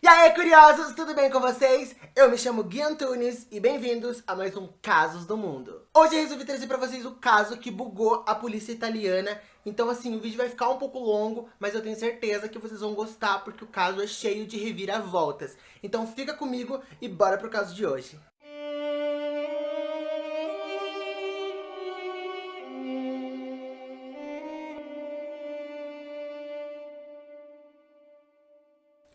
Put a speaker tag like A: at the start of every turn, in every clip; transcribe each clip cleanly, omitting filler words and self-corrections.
A: E aí, curiosos, tudo bem com vocês? Eu me chamo Gui Antunes e bem-vindos a mais um Casos do Mundo. Hoje eu resolvi trazer pra vocês o caso que bugou a polícia italiana. Então assim, o vídeo vai ficar um pouco longo, mas eu tenho certeza que vocês vão gostar porque o caso é cheio de reviravoltas. Então fica comigo e bora pro caso de hoje.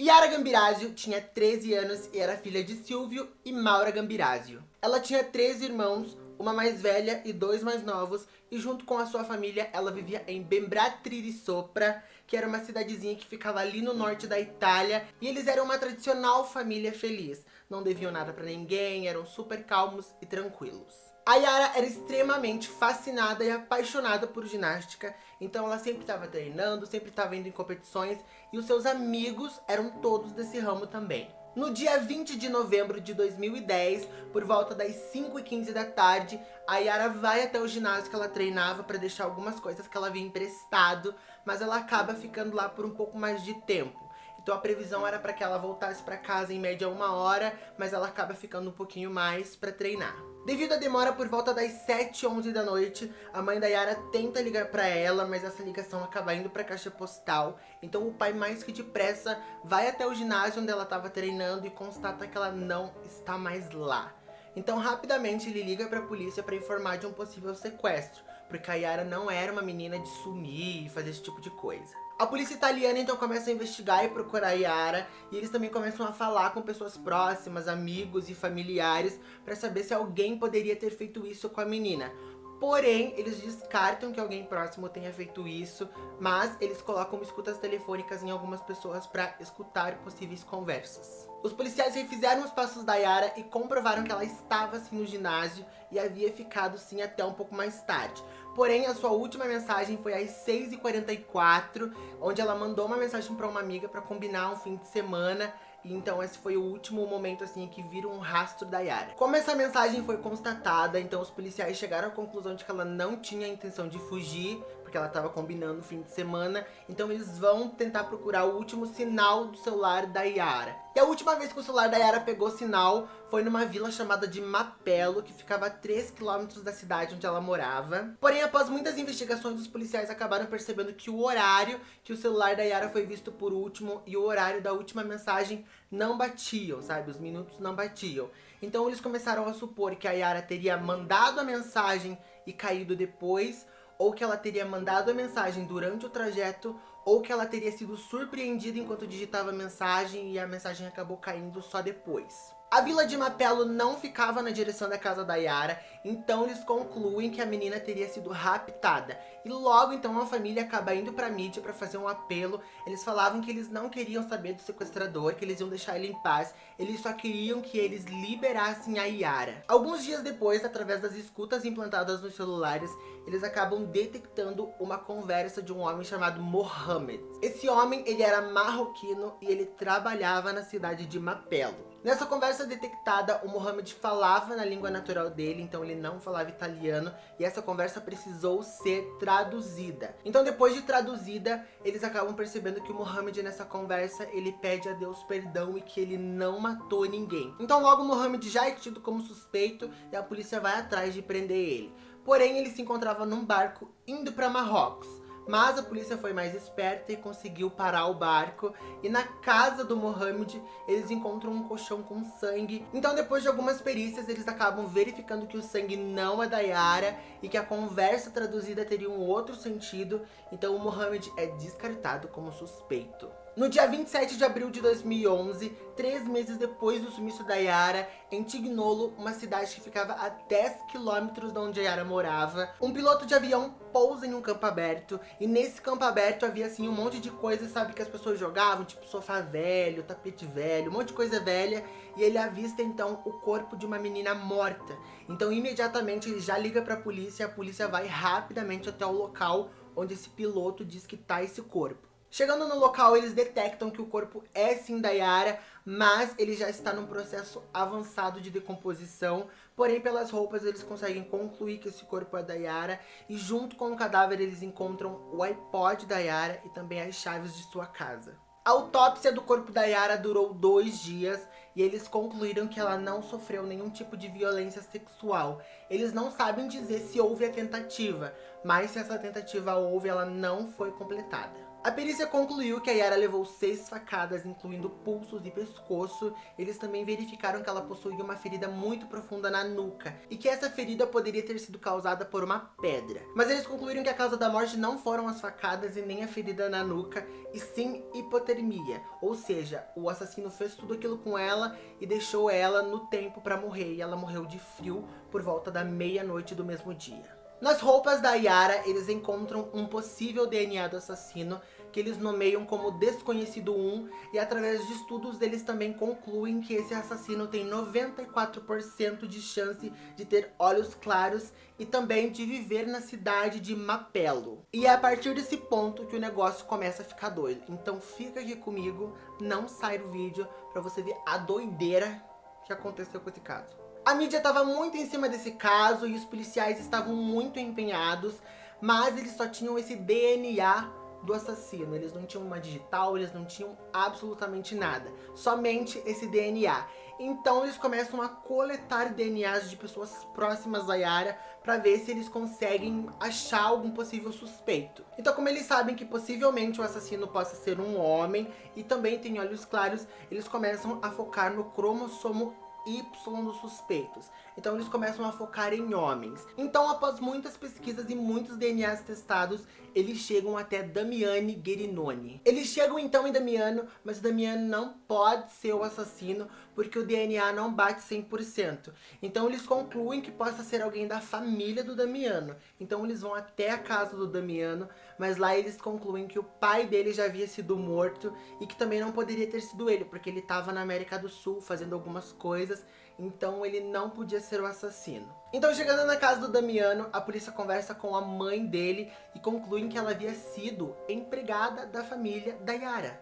A: Yara Gambirasio tinha 13 anos e era filha de Silvio e Maura Gambirasio. Ela tinha 3 irmãos, uma mais velha e 2 mais novos, e junto com a sua família ela vivia em Bembratriri di Sopra, que era uma cidadezinha que ficava ali no norte da Itália, e eles eram uma tradicional família feliz. Não deviam nada pra ninguém, eram super calmos e tranquilos. A Yara era extremamente fascinada e apaixonada por ginástica, então ela sempre estava treinando, sempre estava indo em competições, e os seus amigos eram todos desse ramo também. No dia 20 de novembro de 2010, por volta das 5h15 da tarde, a Yara vai até o ginásio que ela treinava para deixar algumas coisas que ela havia emprestado, mas ela acaba ficando lá por um pouco mais de tempo. Então a previsão era para que ela voltasse para casa em média 1 hora, mas ela acaba ficando um pouquinho mais para treinar. Devido à demora, por volta das 7h11 da noite, a mãe da Yara tenta ligar para ela, mas essa ligação acaba indo para a caixa postal. Então o pai, mais que depressa, vai até o ginásio onde ela estava treinando e constata que ela não está mais lá. Então rapidamente ele liga para a polícia para informar de um possível sequestro, porque a Yara não era uma menina de sumir e fazer esse tipo de coisa. A polícia italiana então começa a investigar e procurar a Yara, e eles também começam a falar com pessoas próximas, amigos e familiares, para saber se alguém poderia ter feito isso com a menina. Porém, eles descartam que alguém próximo tenha feito isso, mas eles colocam escutas telefônicas em algumas pessoas para escutar possíveis conversas. Os policiais refizeram os passos da Yara e comprovaram que ela estava sim no ginásio e havia ficado sim até um pouco mais tarde. Porém, a sua última mensagem foi às 6h44, onde ela mandou uma mensagem para uma amiga para combinar um fim de semana. E então esse foi o último momento assim que viram um rastro da Yara. Como essa mensagem foi constatada, então os policiais chegaram à conclusão de que ela não tinha a intenção de fugir, porque ela estava combinando o fim de semana. Então eles vão tentar procurar o último sinal do celular da Yara. E a última vez que o celular da Yara pegou sinal foi numa vila chamada de Mapello, que ficava a 3 km da cidade onde ela morava. Porém, após muitas investigações, os policiais acabaram percebendo que o horário que o celular da Yara foi visto por último e o horário da última mensagem não batiam, sabe? Os minutos não batiam. Então eles começaram a supor que a Yara teria mandado a mensagem e caído depois, ou que ela teria mandado a mensagem durante o trajeto, ou que ela teria sido surpreendida enquanto digitava a mensagem e a mensagem acabou caindo só depois. A vila de Mapello não ficava na direção da casa da Yara, então eles concluem que a menina teria sido raptada. E logo então a família acaba indo pra mídia pra fazer um apelo. Eles falavam que eles não queriam saber do sequestrador, que eles iam deixar ele em paz. Eles só queriam que eles liberassem a Yara. Alguns dias depois, através das escutas implantadas nos celulares, eles acabam detectando uma conversa de um homem chamado Mohamed. Esse homem, ele era marroquino e ele trabalhava na cidade de Mapello. Nessa conversa detectada, o Mohamed falava na língua natural dele, então ele não falava italiano, e essa conversa precisou ser traduzida. Então depois de traduzida, eles acabam percebendo que o Mohamed nessa conversa, ele pede a Deus perdão e que ele não matou ninguém. Então logo o Mohamed já é tido como suspeito e a polícia vai atrás de prender ele. Porém, ele se encontrava num barco indo para Marrocos. Mas a polícia foi mais esperta e conseguiu parar o barco. E na casa do Mohamed, eles encontram um colchão com sangue. Então depois de algumas perícias, eles acabam verificando que o sangue não é da Yara e que a conversa traduzida teria um outro sentido. Então o Mohamed é descartado como suspeito. No dia 27 de abril de 2011, 3 meses depois do sumiço da Yara, em Tignolo, uma cidade que ficava a 10 km de onde a Yara morava, um piloto de avião pousa em um campo aberto, e nesse campo aberto havia assim um monte de coisas, sabe, que as pessoas jogavam, tipo sofá velho, tapete velho, um monte de coisa velha, e ele avista então o corpo de uma menina morta. Então imediatamente ele já liga para a polícia vai rapidamente até o local onde esse piloto diz que tá esse corpo. Chegando no local, eles detectam que o corpo é sim da Yara, mas ele já está num processo avançado de decomposição. Porém, pelas roupas, eles conseguem concluir que esse corpo é da Yara. E junto com o cadáver, eles encontram o iPod da Yara e também as chaves de sua casa. A autópsia do corpo da Yara durou 2 dias e eles concluíram que ela não sofreu nenhum tipo de violência sexual. Eles não sabem dizer se houve a tentativa, mas se essa tentativa houve, ela não foi completada. A perícia concluiu que a Yara levou 6 facadas, incluindo pulsos e pescoço. Eles também verificaram que ela possuía uma ferida muito profunda na nuca e que essa ferida poderia ter sido causada por uma pedra. Mas eles concluíram que a causa da morte não foram as facadas e nem a ferida na nuca, e sim hipotermia. Ou seja, o assassino fez tudo aquilo com ela e deixou ela no tempo para morrer, e ela morreu de frio por volta da meia-noite do mesmo dia. Nas roupas da Yara, eles encontram um possível DNA do assassino, que eles nomeiam como Desconhecido 1, e através de estudos eles também concluem que esse assassino tem 94% de chance de ter olhos claros e também de viver na cidade de Mapelo. E é a partir desse ponto que o negócio começa a ficar doido. Então fica aqui comigo, não sai do vídeo, pra você ver a doideira que aconteceu com esse caso. A mídia estava muito em cima desse caso e os policiais estavam muito empenhados, mas eles só tinham esse DNA do assassino. Eles não tinham uma digital, eles não tinham absolutamente nada, somente esse DNA. Então eles começam a coletar DNAs de pessoas próximas a Yara para ver se eles conseguem achar algum possível suspeito. Então, como eles sabem que possivelmente o assassino possa ser um homem e também tem olhos claros, eles começam a focar no cromossomo Y dos suspeitos. Então eles começam a focar em homens. Então, após muitas pesquisas e muitos DNAs testados, eles chegam até Damiani Guerinoni. Eles chegam então em Damiano, mas o Damiano não pode ser o assassino, porque o DNA não bate 100%. Então eles concluem que possa ser alguém da família do Damiano. Então eles vão até a casa do Damiano, mas lá eles concluem que o pai dele já havia sido morto e que também não poderia ter sido ele, porque ele estava na América do Sul fazendo algumas coisas, então ele não podia ser o assassino. Então, chegando na casa do Damiano, a polícia conversa com a mãe dele e concluem que ela havia sido empregada da família da Yara.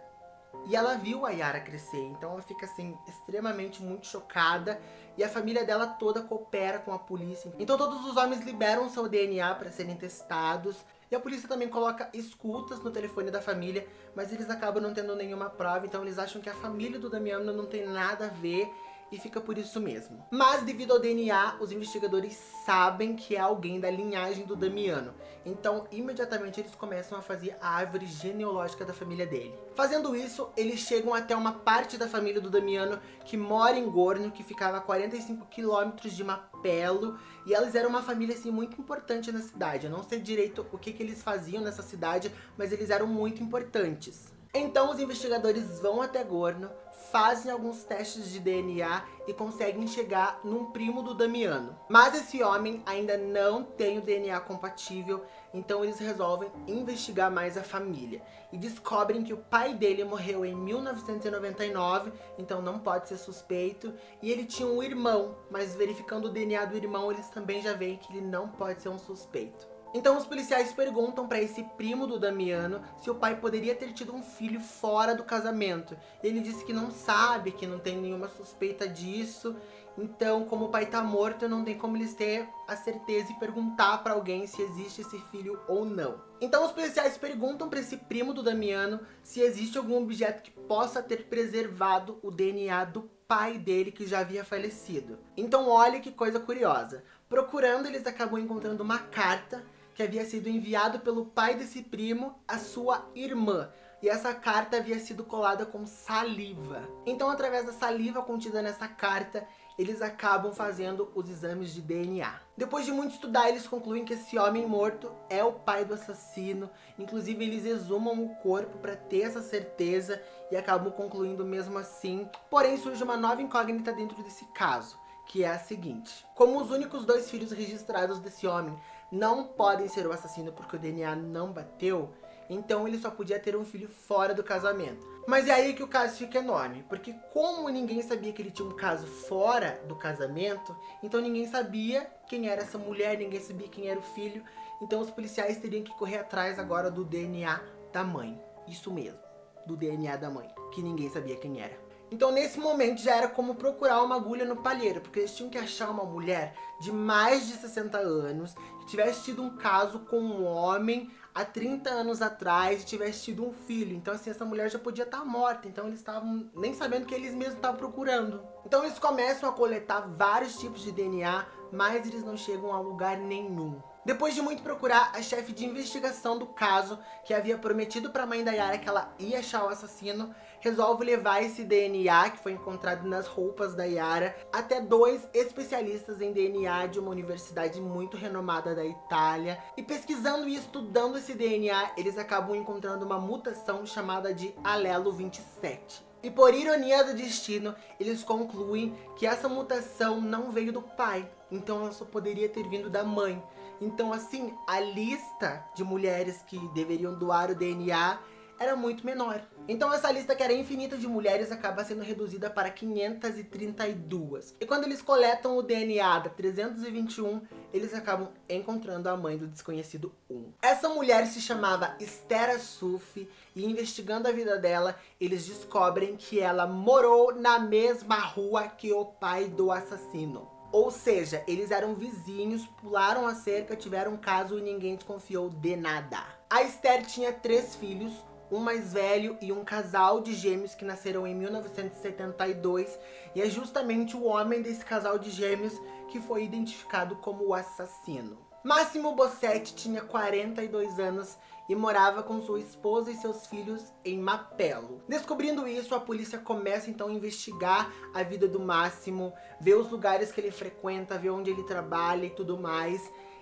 A: E ela viu a Yara crescer, então ela fica assim, extremamente muito chocada, e a família dela toda coopera com a polícia. Então todos os homens liberam seu DNA para serem testados, e a polícia também coloca escutas no telefone da família, mas eles acabam não tendo nenhuma prova, então eles acham que a família do Damiano não tem nada a ver, e fica por isso mesmo. Mas devido ao DNA, os investigadores sabem que é alguém da linhagem do Damiano. Então imediatamente eles começam a fazer a árvore genealógica da família dele. Fazendo isso, eles chegam até uma parte da família do Damiano que mora em Gorno, que ficava a 45 quilômetros de Mapelo. E eles eram uma família assim muito importante na cidade. Eu não sei direito o que eles faziam nessa cidade, mas eles eram muito importantes. Então os investigadores vão até Gorno, fazem alguns testes de DNA e conseguem chegar num primo do Damiano. Mas esse homem ainda não tem o DNA compatível, então eles resolvem investigar mais a família. E descobrem que o pai dele morreu em 1999, então não pode ser suspeito. E ele tinha um irmão, mas verificando o DNA do irmão, eles também já veem que ele não pode ser um suspeito. Então os policiais perguntam para esse primo do Damiano se o pai poderia ter tido um filho fora do casamento. Ele disse que não sabe, que não tem nenhuma suspeita disso. Então, como o pai tá morto, não tem como eles ter a certeza e perguntar para alguém se existe esse filho ou não. Então os policiais perguntam para esse primo do Damiano se existe algum objeto que possa ter preservado o DNA do pai dele que já havia falecido. Então olha que coisa curiosa. Procurando, eles acabam encontrando uma carta que havia sido enviado pelo pai desse primo à sua irmã. E essa carta havia sido colada com saliva. Então, através da saliva contida nessa carta, eles acabam fazendo os exames de DNA. Depois de muito estudar, eles concluem que esse homem morto é o pai do assassino. Inclusive, eles exumam o corpo para ter essa certeza e acabam concluindo mesmo assim. Porém, surge uma nova incógnita dentro desse caso, que é a seguinte: como os únicos 2 filhos registrados desse homem não podem ser o assassino porque o DNA não bateu, então ele só podia ter um filho fora do casamento. Mas é aí que o caso fica enorme, porque como ninguém sabia que ele tinha um caso fora do casamento, então ninguém sabia quem era essa mulher, ninguém sabia quem era o filho, então os policiais teriam que correr atrás agora do DNA da mãe. Isso mesmo, do DNA da mãe, que ninguém sabia quem era. Então nesse momento já era como procurar uma agulha no palheiro, porque eles tinham que achar uma mulher de mais de 60 anos, que tivesse tido um caso com um homem há 30 anos atrás e tivesse tido um filho. Então assim, essa mulher já podia estar morta. Então eles estavam nem sabendo que eles mesmos estavam procurando. Então eles começam a coletar vários tipos de DNA, mas eles não chegam a lugar nenhum. Depois de muito procurar, a chefe de investigação do caso, que havia prometido para a mãe da Yara que ela ia achar o assassino, resolve levar esse DNA, que foi encontrado nas roupas da Yara, até 2 especialistas em DNA de uma universidade muito renomada da Itália. E pesquisando e estudando esse DNA, eles acabam encontrando uma mutação chamada de alelo 27. E por ironia do destino, eles concluem que essa mutação não veio do pai, então ela só poderia ter vindo da mãe. Então assim, a lista de mulheres que deveriam doar o DNA era muito menor. Então essa lista, que era infinita de mulheres, acaba sendo reduzida para 532. E quando eles coletam o DNA da 321, eles acabam encontrando a mãe do desconhecido 1. Essa mulher se chamava Esther Assuf, e investigando a vida dela, eles descobrem que ela morou na mesma rua que o pai do assassino. Ou seja, eles eram vizinhos, pularam a cerca, tiveram um caso e ninguém desconfiou de nada. A Esther tinha 3 filhos, um mais velho e um casal de gêmeos que nasceram em 1972, e é justamente o homem desse casal de gêmeos que foi identificado como o assassino. Massimo Bossetti tinha 42 anos e morava com sua esposa e seus filhos em Mapello. Descobrindo isso, a polícia começa então a investigar a vida do Massimo, ver os lugares que ele frequenta, ver onde ele trabalha e tudo mais.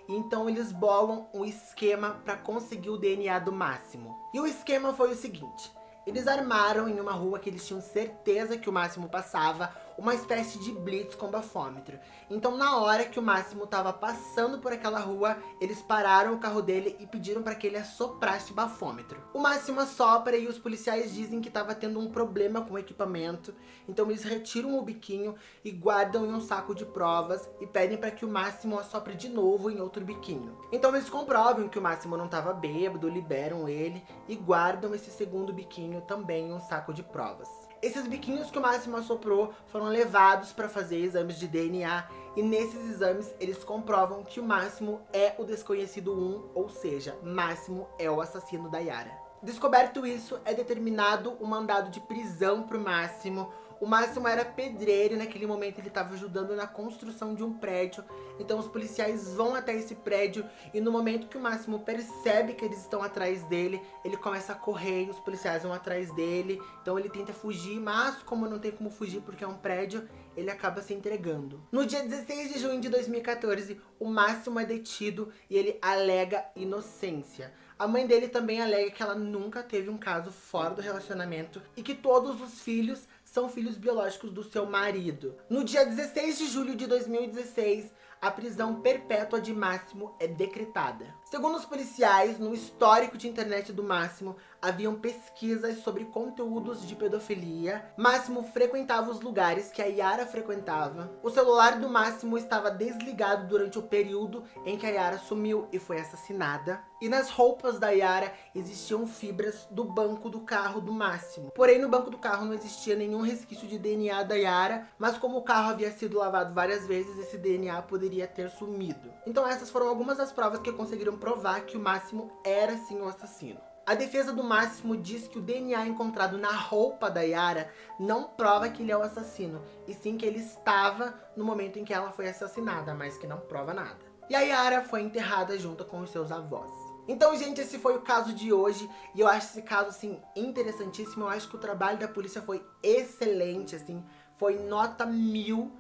A: Então eles bolam um esquema para conseguir o DNA do Massimo. E o esquema foi o seguinte: eles armaram em uma rua que eles tinham certeza que o Massimo passava uma espécie de blitz com bafômetro. Então na hora que o Massimo estava passando por aquela rua, eles pararam o carro dele e pediram para que ele assoprasse o bafômetro. O Massimo assopra e os policiais dizem que estava tendo um problema com o equipamento. Então eles retiram o biquinho e guardam em um saco de provas e pedem para que o Massimo assopre de novo em outro biquinho. Então eles comprovam que o Massimo não estava bêbado, liberam ele e guardam esse segundo biquinho também em um saco de provas. Esses biquinhos que o Massimo assoprou foram levados para fazer exames de DNA, e nesses exames eles comprovam que o Massimo é o desconhecido 1, ou seja, Massimo é o assassino da Yara. Descoberto isso, é determinado um mandado de prisão para o Massimo. O Massimo era pedreiro e naquele momento ele estava ajudando na construção de um prédio. Então os policiais vão até esse prédio e no momento que o Massimo percebe que eles estão atrás dele, ele começa a correr e os policiais vão atrás dele. Então ele tenta fugir, mas como não tem como fugir porque é um prédio, ele acaba se entregando. No dia 16 de junho de 2014, o Massimo é detido e ele alega inocência. A mãe dele também alega que ela nunca teve um caso fora do relacionamento e que todos os filhos são filhos biológicos do seu marido. No dia 16 de julho de 2016, a prisão perpétua de Massimo é decretada. Segundo os policiais, no histórico de internet do Massimo, haviam pesquisas sobre conteúdos de pedofilia. Massimo frequentava os lugares que a Yara frequentava. O celular do Massimo estava desligado durante o período em que a Yara sumiu e foi assassinada. E nas roupas da Yara existiam fibras do banco do carro do Massimo. Porém, no banco do carro não existia nenhum resquício de DNA da Yara, mas como o carro havia sido lavado várias vezes, esse DNA poderia ter sumido. Então essas foram algumas das provas que conseguiram provar que o Massimo era sim o assassino. A defesa do Massimo diz que o DNA encontrado na roupa da Yara não prova que ele é o assassino, e sim que ele estava no momento em que ela foi assassinada, mas que não prova nada. E a Yara foi enterrada junto com os seus avós. Então, gente, esse foi o caso de hoje, e eu acho esse caso, assim, interessantíssimo. Eu acho que o trabalho da polícia foi excelente, assim, foi nota 1000,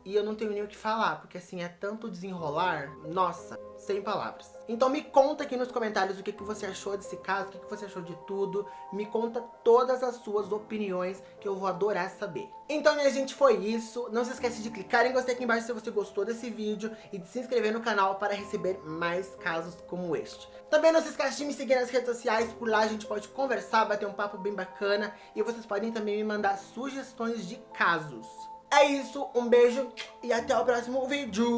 A: e eu não tenho nem o que falar, porque, assim, é tanto desenrolar, nossa, sem palavras. Então me conta aqui nos comentários o que você achou desse caso, o que você achou de tudo, me conta todas as suas opiniões, que eu vou adorar saber. Então, minha gente, foi isso. Não se esquece de clicar em gostei aqui embaixo se você gostou desse vídeo e de se inscrever no canal para receber mais casos como este. Também não se esquece de me seguir nas redes sociais, por lá a gente pode conversar, bater um papo bem bacana, e vocês podem também me mandar sugestões de casos. É isso, um beijo e até o próximo vídeo.